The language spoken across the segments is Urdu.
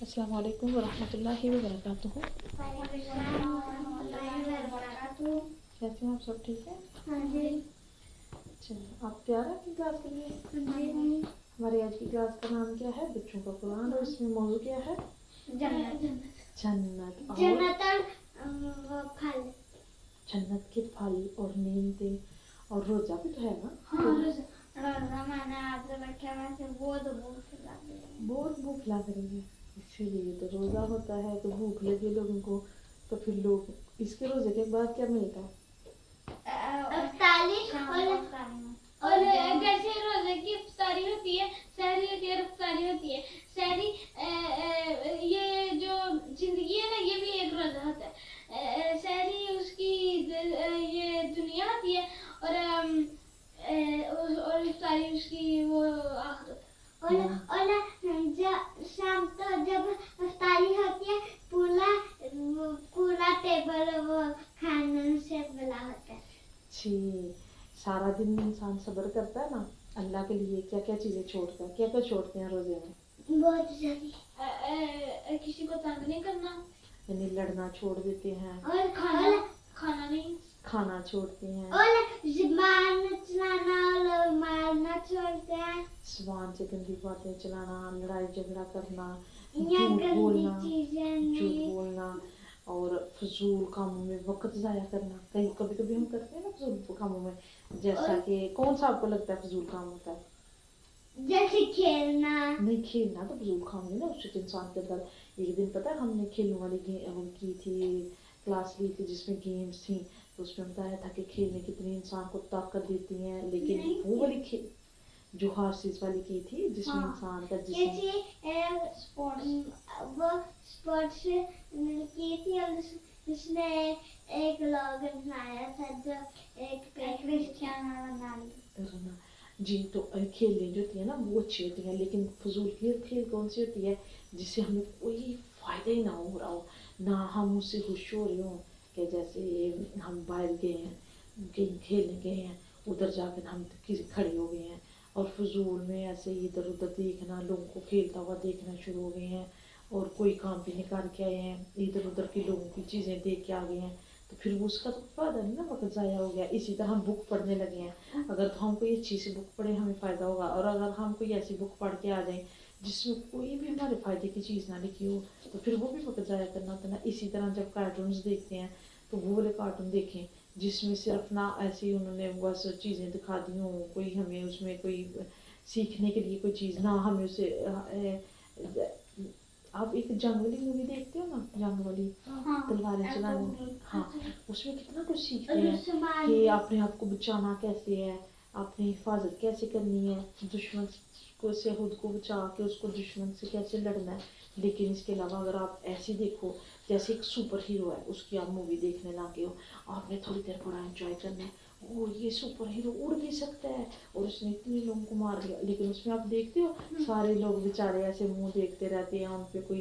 السلام علیکم ورحمۃ اللہ وبرکاتہ. کیسے ہیں آپ سب؟ ٹھیک ہے؟ ہاں جی. چلیے آپ تیار ہیں اپنی کلاس کے لیے؟ ہماری آج کی کلاس کا نام کیا ہے؟ بچوں کا قرآن. اور اس میں موضوع کیا ہے؟ جنت. جنت. پھل. جنت کے پھل اور نعمتیں اور روزہ بھی تو ہے نا؟ روزہ میں نے آج سے بیٹھا ویسے بہت بھوک لگ رہی ہے. اسی لیے تو روزہ ہوتا ہے تو بھوک لگے لوگوں کو. تو پھر لوگ اس کے روزے کے بعد کیا ملتا ہے؟ اور جیسے روزے کی افطاری ہوتی ہے، سحری ہوتی ہے اور افطاری ہوتی ہے. سحری یہ جو زندگی ہے نا، یہ بھی ایک روزہ ہوتا ہے. سحری اس کی یہ دنیا ہوتی ہے اور افطاری اس کی وہ آخرت. اور شام کو جب افطاری ہوتی ہے پورا ٹیبل وہ کھانے سے بلا ہوتا ہے. جی. سارا دن انسان صبر کرتا ہے نا اللہ کے لیے. کیا کیا چیزیں چھوڑتا ہے؟ کیا کیا چھوڑتے ہیں روزے میں؟ بہت ساری. کسی کو تنگ نہیں کرنا، یعنی لڑنا چھوڑ دیتے ہیں. اور کھانا چھوڑتے ہیں. اور زبان چلانا اور مارنا چھوڑتے ہیں. زبان سے گندی باتیں چلانا، لڑائی جھگڑا کرنا، جھوٹ بولنا اور فضول کاموں میں وقت ضائع کرنا. کبھی کبھی ہم کرتے ہیں نا فضول کاموں میں. جیسا کہ کون سا آپ کو لگتا ہے فضول کام ہوتا ہے؟ جیسے کھیلنا. نہیں، کھیلنا تو فضول کام نہیں نا. اس سے انسان کے اندر ایک دن پتہ ہے ہم نے کھیلنے والی کی تھی، کلاس لی تھی جس میں گیمس تھیں. تو اس میں بتایا تھا کہ کھیلنے کتنی انسان کو طاقت دیتی ہیں. لیکن وہ والی جو ہارسز والی کی تھی جس میں انسان کا جسم اسپورٹس کی تھی. اور اس نے ایک لوگ بنایا تھا جو ایک کرسچیانو رونالڈو. جی. تو کھیلیں جو ہوتی ہیں نا وہ اچھی ہوتی ہیں، لیکن فضول کھیل کون سی ہوتی ہے جس سے ہمیں کوئی فائدہ ہی نہ ہو رہا ہو، نہ ہم اس سے خوش ہو رہے ہوں. کہ جیسے ہم باہر گئے ہیں، کہیں کھیلنے گئے ہیں، ادھر جا کر ہم کھڑے ہو گئے ہیں اور فضول میں ایسے ادھر ادھر دیکھنا، لوگوں کو کھیلتا ہوا دیکھنا شروع ہو گئے ہیں. اور کوئی کام بھی نکال کے آئے ہیں، ادھر ادھر کے لوگوں کی چیزیں دیکھ کے آ گئے ہیں. تو پھر وہ اس کا تو فائدہ نہیں نا، وقت ضائع ہو گیا. اسی طرح ہم بک پڑھنے لگے ہیں. اگر تو ہم کوئی اچھی سی بک پڑھیں ہمیں فائدہ ہوگا. اور اگر ہم کوئی ایسی بک پڑھ کے آ جائیں جس میں کوئی بھی ہمارے فائدے کی چیز نہ لکھی ہو تو پھر وہ بھی وقت ضائع کرنا ہوتا ہے نا. اسی طرح جب کارٹونز دیکھتے ہیں تو وہ والے کارٹون دیکھیں جس میں صرف نہ ایسی انہوں نے بس چیزیں دکھا دی ہوں، کوئی ہمیں اس میں کوئی سیکھنے کے لیے کوئی چیز نہ ہمیں اسے. آپ ایک جنگ والی مووی دیکھتے ہو نا، جنگ والی تلواریں چلانے. ہاں، اس میں کتنا کچھ سیکھتے ہیں کہ اپنے آپ کو بچانا کیسے ہے، اپنی حفاظت کیسے کرنی ہے، دشمن کو سے خود کو بچا کے اس کو دشمن سے کیسے لڑنا ہے. لیکن اس کے علاوہ اگر آپ ایسی دیکھو جیسے ایک سپر ہیرو ہے، اس کی آپ مووی دیکھنے لگے ہو، آپ نے تھوڑی دیر بڑا انجوائے کرنا ہے. یہ سپر ہیرو اڑ بھی سکتا ہے اور اس نے اتنے لوگوں کو مار دیا. لیکن اس میں آپ دیکھتے ہو سارے لوگ بیچارے ایسے منہ دیکھتے رہتے ہیں، ان پہ کوئی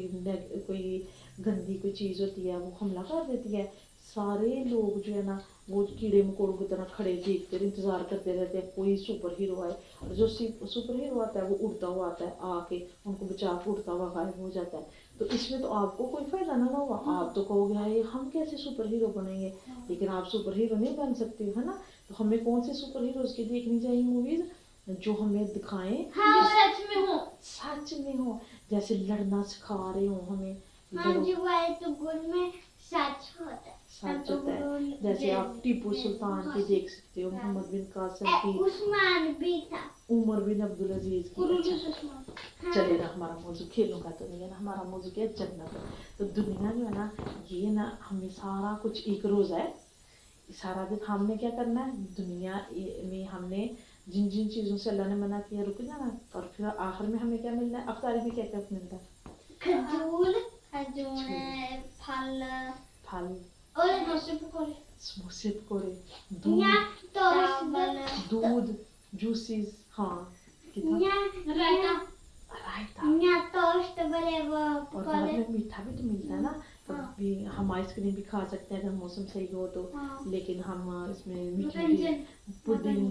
گندی کوئی چیز ہوتی ہے وہ حملہ کر دیتی ہے. سارے لوگ جو ہے نا وہ کیڑے مکوڑوں کی طرح کھڑے دیکھتے انتظار کرتے رہتے ہیں کوئی سپر ہیرو آئے. اور جو سپر ہیرو آتا ہے وہ اڑتا ہوا آتا ہے، آ کے ان کو بچا کے اڑتا ہوا غائب ہو جاتا ہے. تو اس میں تو آپ کو کوئی فائدہ نہ ہوا. آپ تو کہو گے ہم کیسے سپر ہیرو بنیں گے. لیکن آپ سپر ہیرو نہیں بن سکتے ہے نا. تو ہمیں کون سے سپر ہیروز کی دیکھنی چاہیے موویز جو ہمیں دکھائیں سچ میں ہو، جیسے لڑنا سکھا رہے ہوں ہمیں. سچ ہوتا ہے. جیسے آپ ٹیپو سلطان کی دیکھ سکتے ہو، محمد بن قاسم کی، عثمان بھی تھا، عمر بن عبدالعزیز کی. چلے نا، ہمارا موضوع کھیلوں کا تو نہیں ہے نا، ہمارا موضوع کیا جنت. تو دنیا جو ہے نا یہ نا ہمیں سارا کچھ ایک روزہ ہے. سارا دن ہم نے کیا کرنا ہے دنیا میں، ہم نے جن جن چیزوں سے اللہ نے منع کیا رک جانا. اور پھر آخر میں ہمیں کیا ملنا ہے؟ افطاری میں کیا کیا ملتا ہے؟ کھجور، پھل اور سموسے پکوڑے، دودھ، جوسز. ہاں، رائتا اور بعد میں میٹھا بھی تو ملتا ہے نا. کبھی ہم آئس کریم بھی کھا سکتے ہیں اگر موسم صحیح ہو تو. لیکن ہم اس میں میٹھی پڈنگ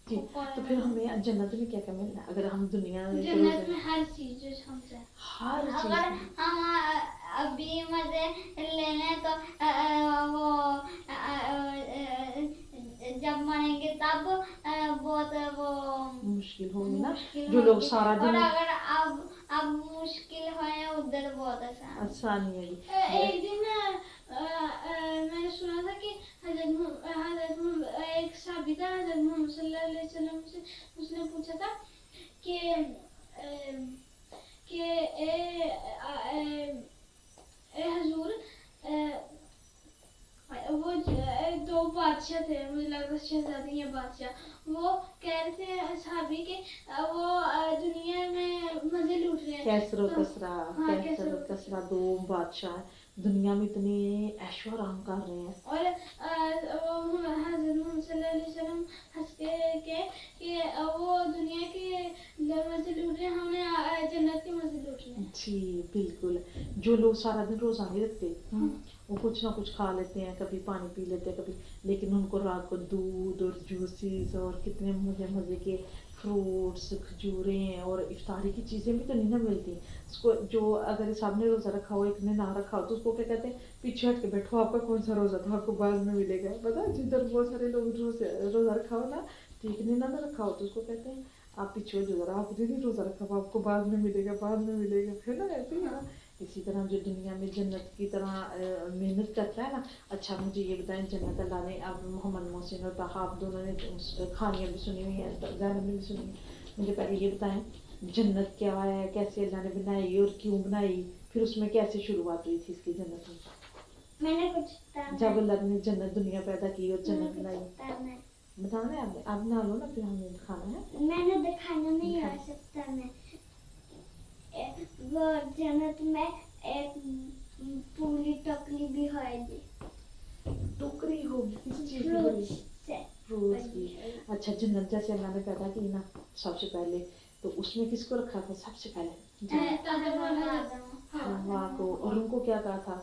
جی تو پھر ہمیں جنت میں کیا کیا ملنا ہے؟ اگر ہم دنیا جنت میں ہر چیز جو ہم سے ہر چیز اگر ہم ابھی مزے لے لیں تو وہ جب مریں گے تب بہت وہ مشکل ہوگی نا، جو لوگ سارا اور دن اگر اب مشکل ہوئے ادھر بہت آسانی ہے گی۔ ایک دن میں نے سنا تھا کہ حضرت ایک صحابی تھا، حضرت محمد صلی اللہ علیہ وسلم سے اس نے پوچھا تھا کہ اے حضور وہ دو بادشاہ تھے، مجھے لگتا ہے شہزادی یا بادشاہ، وہ کہہ رہے تھے صحابی کہ وہ دنیا میں مزے لوٹ رہے ہیں، کیسر و کسرا دو بادشاہ دنیا میں اتنے عیش و آرام کر رہے ہیں، اور حضرت محمد صلی اللہ علیہ وسلم ہنس کے کہ وہ دنیا کے مزے لوٹ رہے ہیں، ہم نے جنت کے مزے لوٹنے ہیں۔ جی بالکل، جو لوگ سارا دن روزہ نہیں رکھتے وہ کچھ نہ کچھ کھا لیتے ہیں، کبھی پانی پی لیتے ہیں، کبھی، لیکن ان کو رات کو دودھ اور جوسیز اور کتنے مزے کے فروٹس، کھجوریں اور افطاری کی چیزیں بھی تو نہیں نہ ملتی اس کو۔ جو اگر سب نے روزہ رکھا ہو ایک نے نہ رکھا ہو تو اس کو کیا کہتے ہیں، پیچھے ہٹ کے بیٹھو، آپ کا کون سا روزہ تھا، آپ کو بعد میں ملے گا، پتا جدھر بہت سارے لوگ روزہ رکھا ہو نا، ٹھیک نہیں نہ رکھا ہو تو اس کو کہتے ہیں آپ پیچھے جو ذرا، آپ نے روزہ رکھا ہو، آپ کو بعد میں ملے گا، بعد میں ملے گا، پھر نا ایسے ہی نا۔ اسی طرح جو دنیا میں جنت کی طرح محنت کرتا ہے نا۔ اچھا مجھے یہ بتائیں، جنت اللہ نے اب محمد محسن اور طاہا آپ دونوں نے کہانیاں بھی سنی ہوئی ہیں، زینب نے بھی سنی ہوئی، مجھے پہلے یہ بتائیں جنت کیا ہے، کیسے اللہ نے بنائی اور کیوں بنائی، پھر اس میں کیسے شروعات ہوئی تھی اس کی جنت میں؟ میں نے کچھ جب اللہ نے جنت دنیا پیدا کی اور جنت بنائی، بتانا ہے آپ نہ لو نا، پھر ہمیں دکھانا ہے۔ میں نے دکھانا نہیں آ سکتا، میں وہ جنت میں ایک پوری ٹوکری بھی ہوئے گی، ٹوکری ہوگی کس چیز کی؟ فروٹس کی۔ اچھا جنت جیسے اللہ نے پیدا کی نا سب سے پہلے، تو اس میں کس کو رکھا تھا سب سے پہلے؟ ہوا کو، اور ان کو کیا کہا تھا؟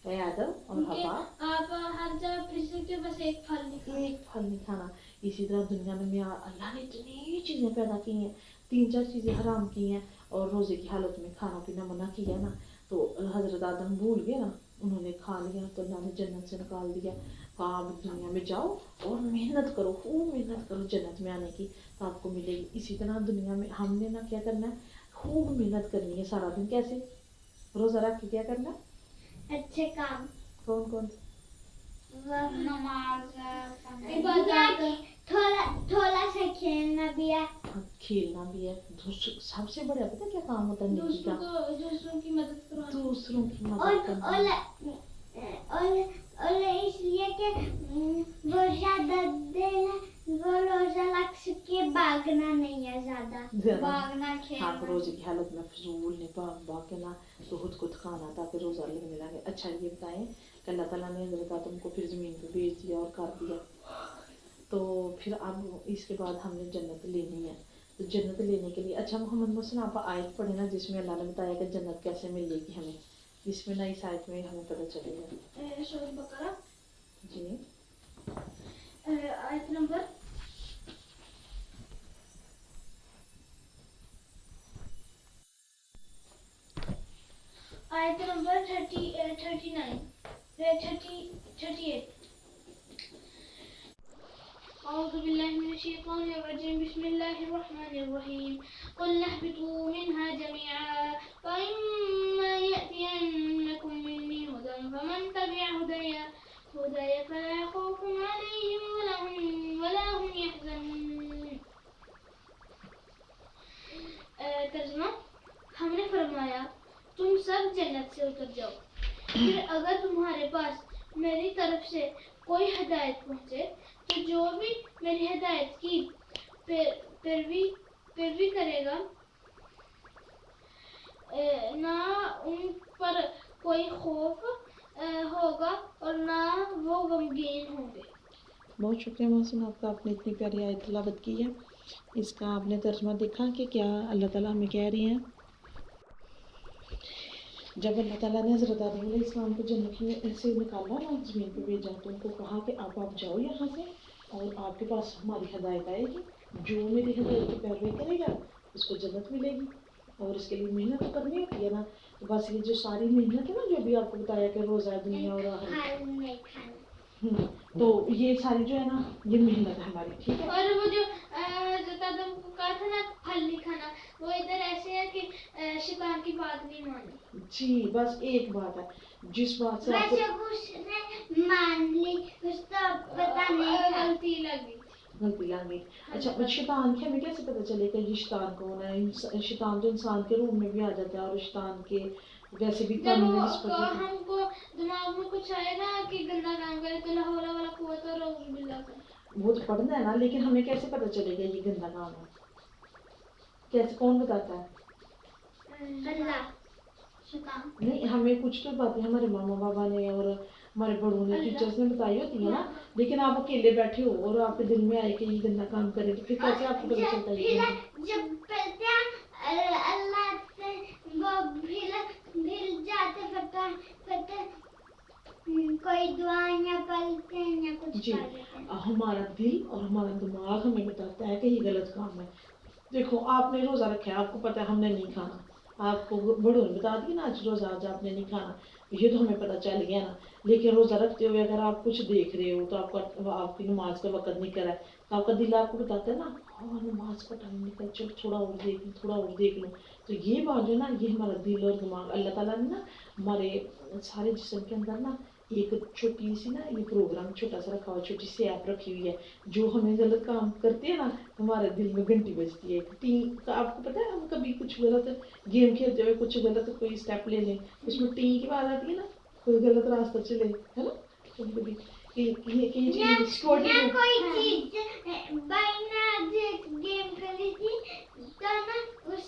اے آدم اور حوا، آپ ہر جگہ پھر سکتے، بس ایک پھل نہیں کھانا۔ اسی طرح دنیا میں اللہ نے اتنی چیزیں پیدا کی ہیں، 3-4 چیزیں حرام کی ہیں اور روزے کی حالت میں کھانا پینا منع کیا نا، تو حضرت آدم بھول گئے نا، انہوں نے کھا لیا تو اللہ نے جنت سے نکال دیا، کہا آپ دنیا میں جاؤ اور محنت کرو، خوب محنت کرو جنت میں آنے کی تو آپ کو ملے گی۔ اسی طرح دنیا میں ہم نے نا کیا کرنا ہے، خوب محنت کرنی ہے سارا دن۔ کیسے؟ روزہ رکھ کے کیا کرنا؟ اچھے کام، کون نماز، عبادت، تھوڑا سا کھیلنا بھی ہے، کھیلنا بھی ہے، سب سے بڑا پتہ کیا کام ہوتا ہے نیکی کا؟ دوسروں کی مدد کرنا، دوسروں کی مدد کرنا، اور اس لیے کہ وہ روزہ رکھ سکے، بھاگنا نہیں ہے زیادہ، بھاگنا کھیلنا۔ ہاں روزے کی حالت میں فضول نہیں بھاگ کے نا تو خود کھانا تاکہ روزہ لگنے لگے۔ اچھا یہ بتائیں کہ اللہ تعالیٰ نے حضرت آدم کو پھر زمین پہ بھیج دیا اور کر دیا، تو پھر اب اس کے بعد ہم نے جنت لینی ہے، تو جنت لینے کے لیے اچھا محمد محسن آپ آیت پڑھیں نا جس میں اللہ نے بتایا کہ جنت کیسے ملے گی ہمیں، اس میں نا اس آیت میں ہمیں پتہ چلے گا۔ سورۃ بقرہ جی آیت نمبر آیت نمبر 38۔ اعوذ باللہ من الشیطان الرجیم، بسم اللہ الرحمن الرحیم، قل اهبطوا منها جميعا فإما يأتينكم مني هدى فمن تبع هداي فلا خوف عليهم ولا هم يحزنون۔ ترجمہ، ہم نے فرمایا تم سب جنت سے اتر جاؤ، پھر اگر تمہارے پاس میری طرف سے کوئی ہدایت پہنچے تو جو بھی میری ہدایت کی پیروی کرے گا نہ ان پر کوئی خوف ہوگا اور نہ وہ غمگین ہوں گے۔ بہت شکریہ محسن آپ کا، آپ نے اتنی پیاری آیت تلاوت کی ہے، اس کا آپ نے ترجمہ دیکھا کہ کیا اللہ تعالیٰ ہمیں کہہ رہی ہیں۔ جب اللہ تعالیٰ نے حضرت آدم علیہ السلام کو جنت میں سے نکالا نا، زمین پہ بھیجا تو ان کو کہا کہ آپ جاؤ یہاں سے اور آپ کے پاس ہماری ہدایت آئے گی. جو میری ہدایت کی پیروی کرے گا اس کو جنت ملے گی. اور اس کے لیے محنت تو کرنی ہوتی ہے نا. تو بس یہ جو ساری محنت ہے نا جو بھی آپ کو بتایا کہ روزہ دنیا اور آخرت، تو یہ ساری جو ہے نا یہ محنت ہے ہماری. ٹھیک ہے. اور وہ جو تم کو کہا تھا نا پھل نہیں کھانا، وہ ادھر ایسے ہے کہ شیطان کی بات نہیں مانی. جی بس ایک بات ہے جس بات سے آپ کو مان لی اس کا پتہ نہیں غلطی لگی. غلطی لگی. اچھا شیطان کی ہمیں کیسے پتہ چلے گا یہ شیطان کون ہے؟ شیطان تو انسان کے روح میں بھی آ جاتا ہے اور شیطان کے ویسے بھی جب کم ہم کو دماغ میں کچھ آئے نا کہ گندا کام کرے تو لا حول ولا قوت الا باللہ کرے. وہ تو پڑھنا ہے نا، لیکن ہمیں کیسے پتہ چلے گا یہ گندا کام ہے؟ کیسے کون بتاتا ہے؟ اللہ. شیطان نہیں، ہمیں کچھ تو باتیں ہمارے ماما بابا نے اور ہمارے بڑوں نے ٹیچرس نے بتائی ہوتی ہے نا. لیکن آپ اکیلے بیٹھے ہو اور آپ کے دل میں آئے کہ یہ گندا کام کرے تو پھر کیسے آپ کو پتہ چلتا ہے یہ گندا؟ جب پڑھتے ہیں اللہ سے وہ بھول جاتے پتہ کوئی دعائیں پڑھتے ہیں یا کچھ جی. کر لیتے ہیں. ہمارا دل اور ہمارا دماغ ہمیں بتاتا ہے کہ یہ غلط کام ہے. دیکھو آپ نے روزہ رکھا ہے، آپ کو پتا ہے ہم نے نہیں کھانا، آپ کو بڑوں نے بتا دیا نا آج روزہ آج آپ نے نہیں کھانا، یہ تو ہمیں پتہ چل گیا نا. لیکن روزہ رکھتے ہوئے اگر آپ کچھ دیکھ رہے ہو تو آپ کی نماز کا وقت نہیں کرا ہے تو آپ کا دل آپ کو بتاتا ہے نا ہاں نماز کا ٹائم نکل، چل تھوڑا اور دیکھ لوں تھوڑا اور دیکھ لوں. تو یہ بات جو ہے نا یہ ہمارا دل اور دماغ اللہ تعالیٰ نے نا ہمارے سارے جسم کے اندر نا ایک چھوٹی سی نا یہ پروگرام چھوٹا سا رکھا ہوا، چھوٹی سی ایپ رکھی ہوئی ہے. جو ہمیں غلط کام کرتے ہیں نا ہمارے دل میں گھنٹی بجتی ہے. آپ کو پتا ہے ہم کبھی کچھ غلط گیم کھیلتے ہوئے کچھ غلط کوئی اسٹیپ لے لیں اس میں ٹی کی آواز آتی ہے نا، کوئی غلط راستہ چلے ہے نا کبھی کبھی کوئی چیز گیم کری تھی تو نا اس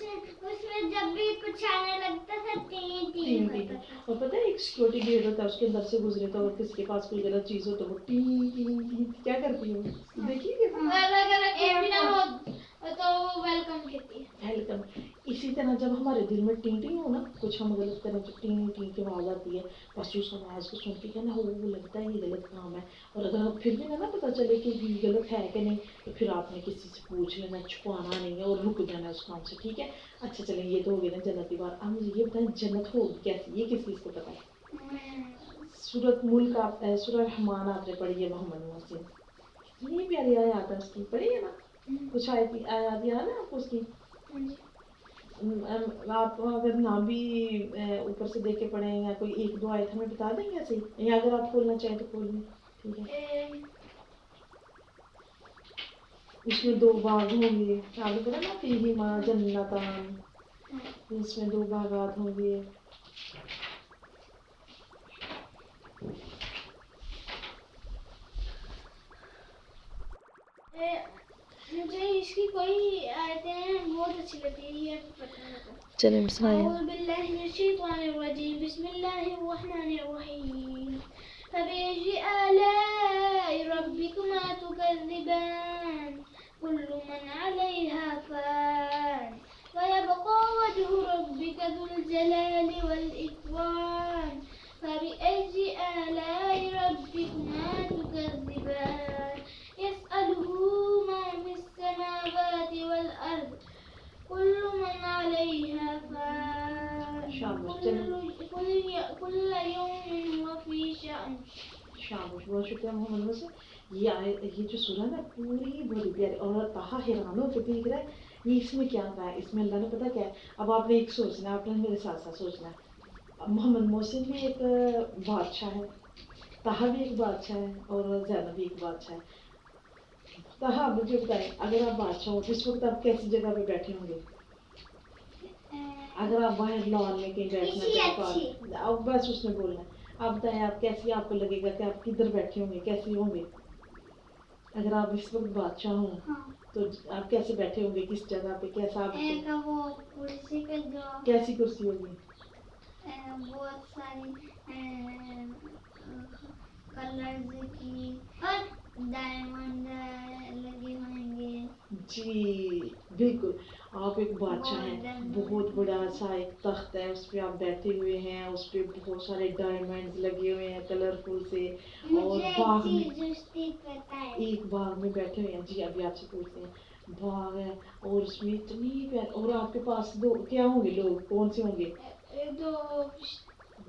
میں جب بھی کچھ آنے لگتا تھا ٹین اور پتہ ہے ایک سیکورٹی گیٹ ہوتا ہے اس کے اندر سے گزرے تو اگر کسی کے پاس کوئی غلط چیز ہو تو وہ ٹین کیا کرتی ہے دیکھیے تو وہ ویلکم کہتی ہے. ویلکم. اسی طرح جب ہمارے دل میں ٹین ٹین ہو نا کچھ ہم غلط کریں تو ٹین ٹین کی آواز آتی ہے، بس اس آواز کو سن کے کہنا وہ لگتا ہے یہ غلط کام ہے. اور اگر پھر بھی نہ پتہ چلے کہ یہ غلط ہے کہ نہیں تو پھر آپ نے کسی سے پوچھ لینا، چھپانا نہیں ہے اور رک جانا اس کام سے. ٹھیک ہے. اچھا چلیں یہ تو ہو گیا نا جنت کی بات. اب مجھے یہ بتائیں جنت ہوگی کیسی، یہ کس چیز کو پتہ ہے؟ سورۃ ملک سورہ رحمان آپ نے پڑھی ہے محمد محسن، کتنی پیاری آیات ہے اس کی، پڑھی ہے نا؟ کچھ آیات یاد ہے نا آپ کو اس کی؟ آپ اگر نہ بھی اوپر سے دیکھ کے پڑھیں یا کوئی ایک دو آیت ہمیں بتا دیں گے ایسے ہی، یا اگر آپ کھولنا چاہیں تو کھول لیں. ٹھیک ہے. اس میں 2 باغ ہوں گے، آپ نے پڑھا نا فیہما جنتان، اس میں 2 باغات ہوں گے. مجھے اس کی کوئی آیتیں بہت اچھی لگتی ہیں، یہ پتہ نہیں. چلیں سنائیں. اعوذ باللہ من الشیطان الرجیم، بسم اللہ الرحمن الرحیم. فبأي آلاء ربكما تكذبان كل من عليها فان ويبقى وجه ربك ذو الجلال والإكرام. فبأي آلاء ربكما تكذبان يسأله ما في السماوات والأرض كل من عليها فان كل يوم هو في شأن. شاباش، بہت شکریہ محمد واسف. یہ جو سورہ ہے نا پوری بڑی پیاری اور کہا حیران ہو کے دیکھ رہا ہے یہ اس میں کیا کہا ہے. اس میں اللہ نے پتا کیا ہے. اب آپ نے ایک سوچنا، آپ نے میرے ساتھ ساتھ سوچنا ہے. محمد محسن بھی ایک بادشاہ ہے، طہا بھی ایک بادشاہ ہے اور زینب بھی ایک بادشاہ ہے. طہا مجھے بتائیں اگر آپ بادشاہ ہو اس وقت آپ کیسی جگہ پہ بیٹھے ہوں گے؟ اگر آپ باہر لان میں کہیں بیٹھنا چاہیں اب بس اس نے بولنا ہے. آپ بتائیں آپ کیسی، آپ کو لگے گا کہ آپ کدھر بیٹھے ہوں گے، کیسے ہوں گے؟ اگر آپ اس وقت بادشاہ ہوں تو آپ کیسے بیٹھے ہوں گے، کس جگہ پہ، کیسا آپ کیسی کرسی ہوگی؟ بہت ساری کلرز کی اور ڈائمنڈ لگے ہوئیں گے. جی بالکل. آپ ایک بادشاہ ہیں، بہت بڑا سا ایک تخت ہے اس پہ آپ بیٹھے ہوئے ہیں، اس پہ بہت سارے ڈائمنڈ لگے ہوئے ہیں کلرفل سے. اور باغ میں ایک باغ میں بیٹھے ہوئے ہیں. جی ابھی آپ سے پوچھتے ہیں. باغ ہے اور اس میں اتنی پیار. اور آپ کے پاس دو کیا ہوں گے لوگ, کون سے ہوں گے؟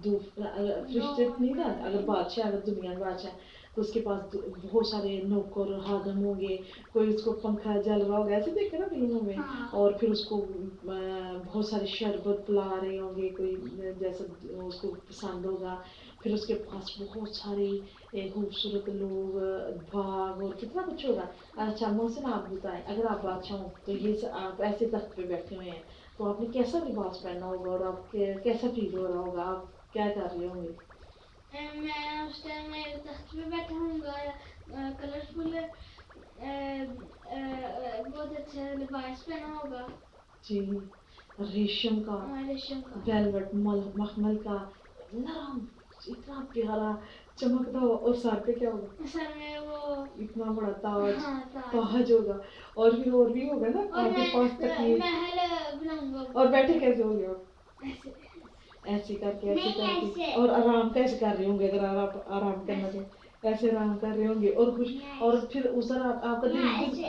دو فرشتے نہیں نا. اگر بادشاہ, اگر دنیا میں بادشاہ تو اس کے پاس بہت سارے نوکر خادم ہوں گے. کوئی اس کو پنکھا جل رہا ہوگا, ایسے دیکھے نا فلموں میں. اور پھر اس کو بہت سارے شربت پلا رہے ہوں گے, کوئی جیسا اس کو پسند ہوگا. پھر اس کے پاس بہت سارے خوبصورت لوگ, باغ اور کتنا کچھ ہوگا. اچھا محسن آپ بتائیں, اگر آپ بادشاہ ہوں تو یہ آپ ایسے تخت پہ بیٹھے ہوئے ہیں تو آپ نے کیسا لباس پہنا ہوگا اور آپ کیسا فیل ہو رہا ہوگا, آپ کیا کر رہے ہوں گے؟ میں اس ٹائم میرے تخت پہ بیٹھا ہوں گا, کلرفل بہت اچھا لباس پہنا ہوگا. جی ریشم کا, ویلوٹ مخمل کا, نرم, اتنا پیارا چمکتا ہوا. اور سر پہ کیا ہوگا؟ سر میں وہ اتنا بڑا تاج ہوگا. اور بھی ہوگا نا آپ کے پاس تکیے. محل بناؤں گا. اور بیٹھے کیسے ہوں گے آپ؟ ایسے کر کے اور آرام کیسے کر رہے ہوں گے؟ اگر آپ آرام کرنا چاہیں ایسے آرام کر رہے ہوں گے. اور کچھ اور پھر اس طرح آپ کا دل,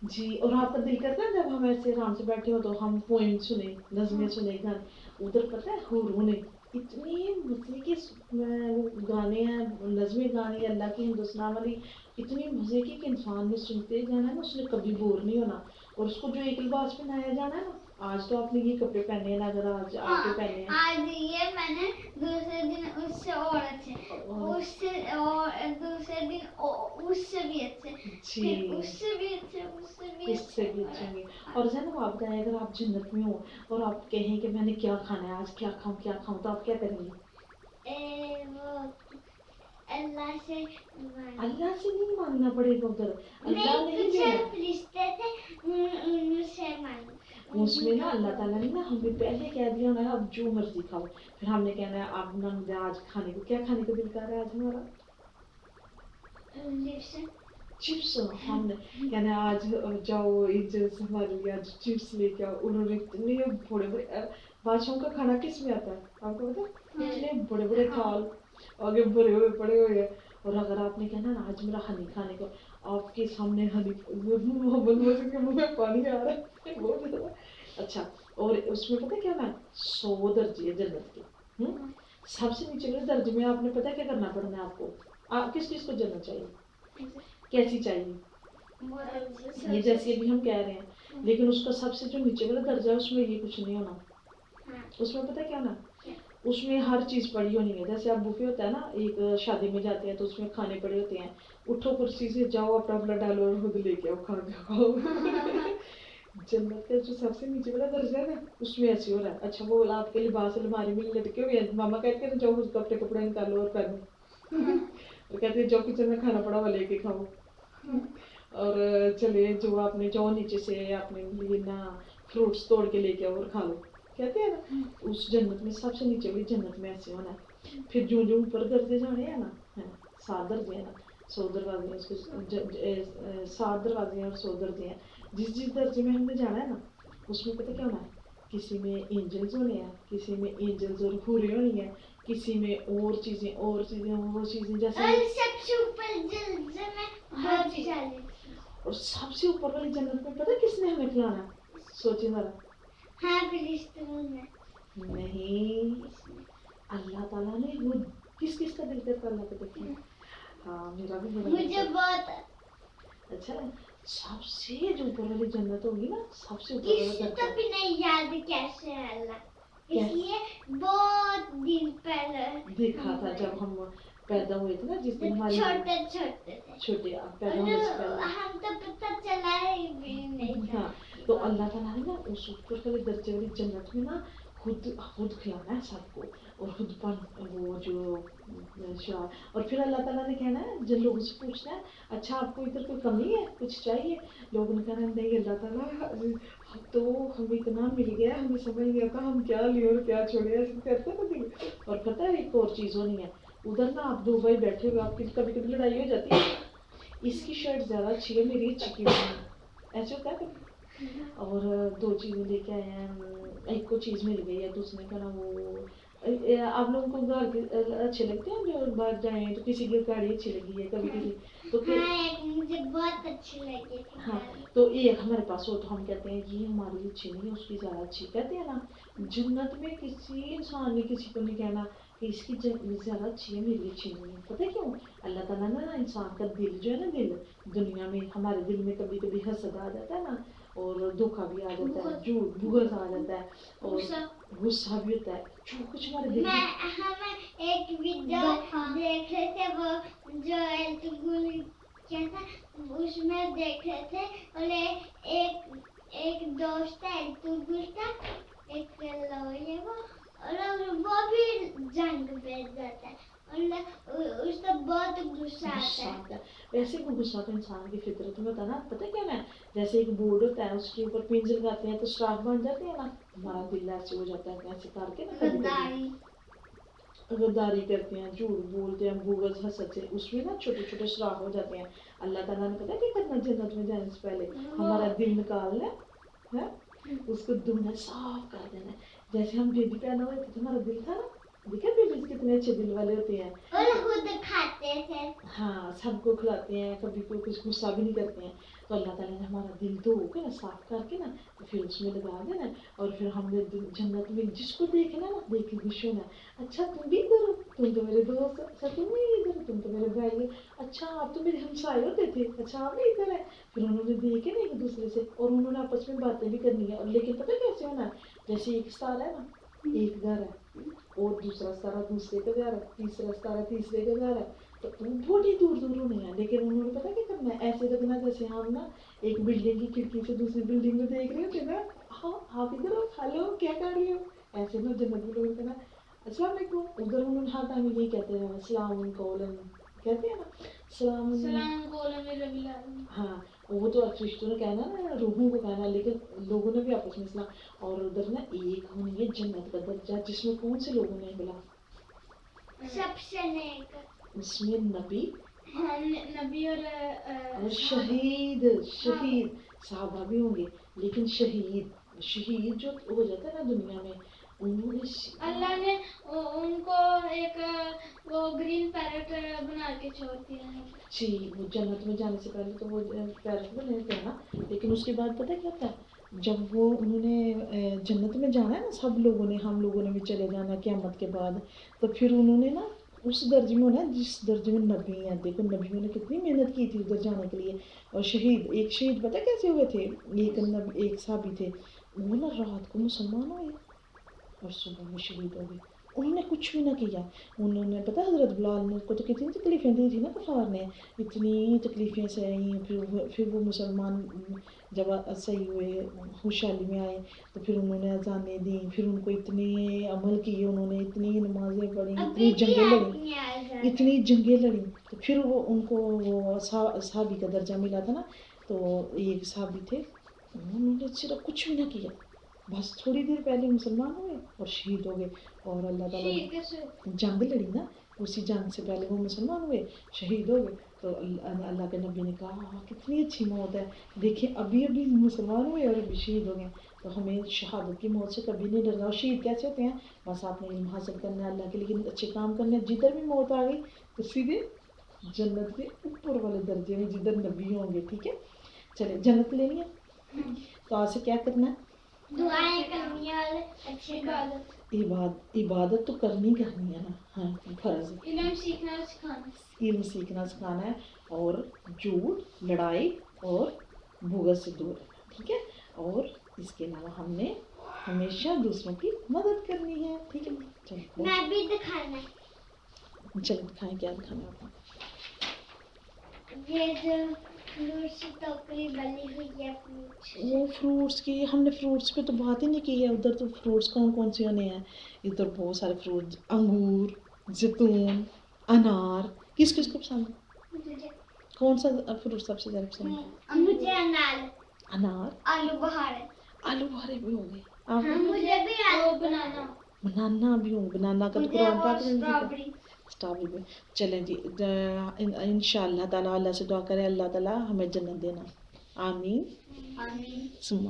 جی, اور آپ کا دل کرتا ہے جب ہم ایسے آرام سے بیٹھے ہو تو ہم پوئم سنیں, نظمیں سنیں, گانے. ادھر پتہ ہے حوروں نے اتنی مزے کے گانے ہیں, نظمیں گانے اللہ کی ہندوستان والی, اتنی مزے کی کہ انسان نے سنتے جانا ہے نا, اس نے کبھی بور نہیں ہونا. اور اس کو جو ایک لباس پہنایا جانا ہے نا, آج تو آپ نے یہ کپڑے پہنے ہیں نا, اگر آج آپ کے پہنے ہیں آج یہ میں نے دوسرے دن اس سے اور اچھے, اس سے اور دوسرے دن اس سے بھی اچھے, پھر اس سے بھی اچھے, اس سے بھی اچھے ہوں گے. اور زینب آپ بتائیں, اگر آپ جنت میں ہو اور آپ کہیں کہ میں نے کیا کھانا ہے آج, کیا کھاؤں تو آپ کیا کریں گے؟ اللہ سے نہیں مانگنا پڑے گا ادھر, اللہ نہیں دینا. رشتے تھے ان سے مانگ. اس میں نا اللہ تعالیٰ نے نا ہمیں پہلے کہہ دیا ہونا ہے اب جو مرضی کھاؤ. پھر ہم نے کہنا ہے اب نا مجھے آج کھانے کو, کیا کھانے کو دل کر رہا ہے آج ہمارا؟ چپس. ہم نے کہنا ہے آج جاؤ ایجنٹس ہمارے لیے آج چپس لے کے آؤ. انہوں نے اتنے بڑے بڑے بادشاہوں کا کھانا کس میں آتا ہے آپ کو پتا؟ اتنے بڑے بڑے تھال آگے بھرے ہوئے پڑے ہوئے ہیں. اور اگر آپ نے کہنا نا آج میرا ہنی کھانے کو, آپ کے سامنے ہنی, محمد موسم کے منہ میں پانی آ رہا ہے بہت زیادہ. اچھا, اور اس میں پتہ کیا نا 100 درجے جنت کے. سب سے نیچے والے درجے میں آپ نے پتہ کیا کرنا پڑنا ہے آپ کو؟ آپ کس چیز کو جنت چاہیے, کیسی چاہیے؟ یہ جیسے ابھی ہم کہہ رہے ہیں, لیکن اس کا سب سے جو نیچے والا درجہ ہے اس میں یہ کچھ نہیں ہونا. اس میں پتہ کیا نا, اس میں ہر چیز پڑی ہونی ہے. جیسے آپ بوفے ہوتا ہے نا, ایک شادی میں جاتے ہیں تو اس میں کھانے پڑے ہوتے ہیں, اٹھو کرسی سے جاؤ اپنا اپنا ڈالو اور خود لے کے آؤ, کھا کے کھاؤ. جنت کا جو سب سے نیچے والا درجہ ہے نا اس میں ایسے ہو رہا ہے. اچھا وہ آپ کے لباس الماری میں لٹکے ہوئے ہیں, ماما کہتے ہیں جاؤ خود اپنے کپڑے نکالو اور پہنو, اور کہتے ہیں جاؤ کچن میں کھانا پڑا ہوا لے کے کھاؤ. اور چلے جو آپ نے جاؤ نیچے سے اپنے لیے نا فروٹس توڑ کے لے کے آؤ اور کھا لو, کہتے ہیں نا. اس جنت میں سب سے نیچے والی جنت میں ایسے ہونا ہے. پھر جو اوپر درجے جانے ہیں نا, 7 درجے ہیں نا, 100 دروازے ہیں اس کو, 7 دروازے ہیں اور 100 درجے ہیں. جس درجے میں ہم نے جانا ہے نا اس میں پتہ کیا ہونا ہے, کسی میں اینجلز ہونے ہیں, کسی میں اینجلز اور حوریں ہونی ہیں, کسی میں اور چیزیں جیسے سب سے اوپر جلد میں اور سب سے اوپر والی جنت میں پتہ کس نے ہمیں کھلانا ہے؟ سوچیں ذرا. نہیں, اللہ تعالیٰ نے. وہ کس کا دل کرتا اللہ کو دیکھیں؟ ہاں میرا بھی بڑا مجھے بہت اچھا. سب سے جو اوپر والی جنت ہوگی نا, سب سے اوپر والا درجہ, تو بھی نہیں یاد کیسے ہے اللہ, اس لیے بہت دن پہلے دیکھا تھا جب ہم پیدا ہوئے تھے نا, جس دن ہماری چھوٹے پیدا ہونے سے پہلے ہم تو پتہ چلا بھی نہیں. ہاں تو اللہ تعالیٰ نے نا اس اوپر والے درجے والی جنت میں نا خود کھلانا ہے سب کو, اور خود پر وہ جو اور پھر اللہ تعالیٰ نے کہنا ہے, جن لوگوں سے پوچھنا ہے اچھا آپ کو ادھر کوئی کمی ہے, کچھ چاہیے, لوگوں نے کہنا نہیں اللہ تعالیٰ تو ہمیں اتنا مل گیا, ہمیں سمجھ نہیں آتا ہم کیا لیں اور کیا چھوڑے, ایسے کرتے نا دل. اور پتہ ہے ایک اور چیز ہونی ہے ادھر نا, آپ 2 بھائی بیٹھے ہوئے, آپ کی کبھی کبھی لڑائی ہو جاتی ہے, اس کی شرٹ زیادہ اچھی ہے, میری اچھی کیوں نہیں ہے, ایسے ہوتا ہے کبھی. اور 2 چیزیں لے کے آئے ہیں, ایک کو چیز مل گئی ہے تو اس نے کہا وہ آپ لوگوں کو گھر اچھے لگتے ہیں جو باہر جائیں تو کسی کی گاڑی اچھی لگی ہے, کبھی کسی تو ایک بہت اچھی لگی تھی. ہاں تو ایک ہمارے پاس ہو تو ہم کہتے ہیں یہ ہمارے لیے اچھی نہیں ہے, اس کی زیادہ اچھی. کہتے ہیں نا جنت میں کسی انسان نے کسی کو نہیں کہنا کہ اس کی زیادہ اچھی ہے, میری اچھی نہیں ہے. پتہ کیوں؟ اللہ تعالیٰ نے نا انسان کا دل جو ہے نا, دل دنیا میں ہمارے دل میں کبھی کبھی حسد آ جاتا ہے نا, اور دھوکہ بھی آ جاتا ہے, جھوٹ بغض آ جاتا ہے, اور غصہ بھی ہوتا ہے, جو کچھ ہمارے دل میں. ہمیں ایک ویڈیو دیکھ رہے تھے, وہ جو کیا تھا اس میں دیکھ رہے تھے, اور ایک دوست ہے التگل کا, ایک لوہے وہ بھی جنگ پہ جاتا ہے, اور اس کا بہت غصہ آتا ہے. ویسے بھی غصہ تو انسان کی فطرت میں ہوتا ہے نا. پتہ کیا ہے, جیسے ایک بورڈ ہوتا ہے, اس کے اوپر پنجر لگاتے ہیں تو سوراخ بن جاتے ہیں نا, ہمارا دل ایسے ہو جاتا ہے ایسے کر کے نا, غداری کرتے ہیں, جھوٹ بولتے ہیں, بغض حسد سے, اس میں نا چھوٹے چھوٹے سوراخ ہو جاتے ہیں. اللہ تعالیٰ نے پتا کیا کرنا, جنت میں جانے سے پہلے ہمارا دل نکالنا ہے, اس کو دھونا, صاف کر دینا. جیسے ہم بیبی پیدا ہوئے تھے, ہمارا دل تھا نا, دیکھا بیبیز کتنے اچھے دل والے ہوتے ہیں, اور خود کھاتے تھے. ہاں سب کو کھلاتے ہیں, کبھی کوئی کچھ غصہ بھی نہیں کرتے ہیں. تو اللہ تعالیٰ نے ہمارا دل دھو کے نا, صاف کر کے نا, تو پھر اس میں لگا دینا, اور پھر ہم نے جنت میں جس کو دیکھنا نا, دیکھ کے خوش ہونا. اچھا تم بھی ادھر ہو, تم تو میرے دوست ہو, اچھا تم بھی ادھر ہو, تم تو میرے بھائی ہو, اچھا آپ تو میرے ہمسائے ہوتے تھے, اچھا آپ بھی ادھر ہے. پھر انہوں نے دیکھے نا ایک دوسرے سے, اور انہوں نے آپس میں باتیں بھی کرنی ہے. اور لیکن پتہ کیسے ہونا ہے, جیسے ایک ستارہ ہے نا, ایک گھر ہے, اور دوسرا ستارہ دوسرے کا گھر ہے, تیسرا ستارہ تیسرے کا گھر ہے, تو بہت ہی دور دور ہونے ہیں. لیکن انہوں نے پتا کیا کرنا ہے, ایسے رکھنا جیسے ہم نا ایک بلڈنگ کی کھڑکی سے دوسری بلڈنگ میں دیکھ رہے ہوتے نا, ہاں آپ ادھر ہو, ہلو کیا کر رہی ہو, ایسے نا جنت میں لوگ کہنا السلام علیکم. ادھر انہوں نے ہاتھ میں یہی کہتے ہیں السلام قولاً, کہتے ہیں نا سلام قولاً. ہاں وہ تو فرشتوں نے کہنا نا, روحوں کو کہنا, لیکن لوگوں نے بھی آپس میں سنا. اور ادھر نا ایک ہونی ہے جنت کا درجہ, جس میں کون سے لوگوں نے بلا, سب سے نیک, اس میں نبی نبی اور شہید. شہید صحابہ بھی ہوں گے, لیکن شہید جو ہو جاتا ہے نا دنیا میں, انہوں نے اللہ نے ان کو ایک وہ گرین پیرٹ بنا کے چھوڑ دیا ہے. جی وہ جنت میں جانے سے پہلے تو وہ پیرٹ بنے تھے نا, لیکن اس کے بعد پتہ کیا ہوتا ہے, جب وہ انہوں نے جنت میں جانا ہے نا, سب لوگوں نے, ہم لوگوں نے بھی چلے جانا قیامت کے بعد, تو پھر انہوں نے نا اس درجے میں ہونا جس درجے میں نبی ہیں. دیکھو نبیوں نے کتنی محنت کی تھی ادھر جانے کے لیے. اور ایک شہید پتہ کیسے ہوئے تھے, ایک صحابی تھے, وہ نا رات کو مسلمان ہوئے اور صبح میں شہید ہو گئے. انہوں نے کچھ بھی نہ کیا. انہوں نے پتہ حضرت بلال کو تو کتنی تکلیفیں دی تھی نا کفار نے, اتنی تکلیفیں سہیں. پھر وہ مسلمان جب صحیح ہوئے, خوشحالی میں آئے, تو پھر انہوں نے اذانیں دیں, پھر ان کو اتنے عمل کیے, انہوں نے اتنی نمازیں پڑھی, اتنی جنگیں لڑیں, تو پھر وہ ان کو وہ صحابی کا درجہ ملا تھا نا. تو ایک صحابی تھے, انہوں نے صرف کچھ بھی نہ کیا, بس تھوڑی دیر پہلے مسلمان ہوئے اور شہید ہو گئے. اور اللہ تعالیٰ جنگ لڑی نا, اسی جنگ سے پہلے وہ مسلمان ہوئے, شہید ہو گئے. تو اللہ کے نبی نے کہا کتنی اچھی موت ہے, دیکھیں ابھی مسلمان ہوئے اور ابھی شہید ہو گئے. تو ہمیں شہادت کی موت سے کبھی نہیں ڈرنا. اور شہید کیسے ہوتے ہیں, بس آپ نے علم حاصل کرنا ہے, اللہ کے لیے اچھے کام کرنے ہیں. جدھر بھی موت آ گئی تو سیدھے جنت کے اوپر والے درجے میں جدھر نبی ہوں گے. ٹھیک ہے, چلے جنت لینی ہے, تو آج سے کیا کرنا ہے, دعائیں کرنی ہے, اچھی عبادت تو کرنی ہے نا, ہاں فرض. علم سیکھنا سکھانا ہے, اور جھوٹ, لڑائی اور بغض سے دور رہنا. ٹھیک ہے, اور اس کے علاوہ ہم نے ہمیشہ دوسروں کی مدد کرنی ہے. ٹھیک ہے, چلو میں بھی دکھانا ہے. چلو دکھائیں, کیا دکھانا آپ کو, یہ جو فروٹس کی ٹوکری بنی ہوئی ہے, وہ فروٹس کی, ہم نے فروٹس پہ تو بات ہی نہیں کی ہے. ادھر تو فروٹس کون سے ہونے ہیں, ادھر بہت سارے فروٹس, انگور, زیتون, انار. کس کو پسند ہے, کون سا فروٹ سب سے زیادہ پسند ہے, مجھے انار, آلو بخارے بھی ہوں گے, مجھے بھی بنانا بھی ہوں, بنانا کا تو قرآن پاک میں بھی, اسٹرابری بھی. چلیں جی, انشاءاللہ تعالیٰ اللہ سے دعا کریں اللہ تعالیٰ ہمیں جنت دینا. آمین. آمین. ثم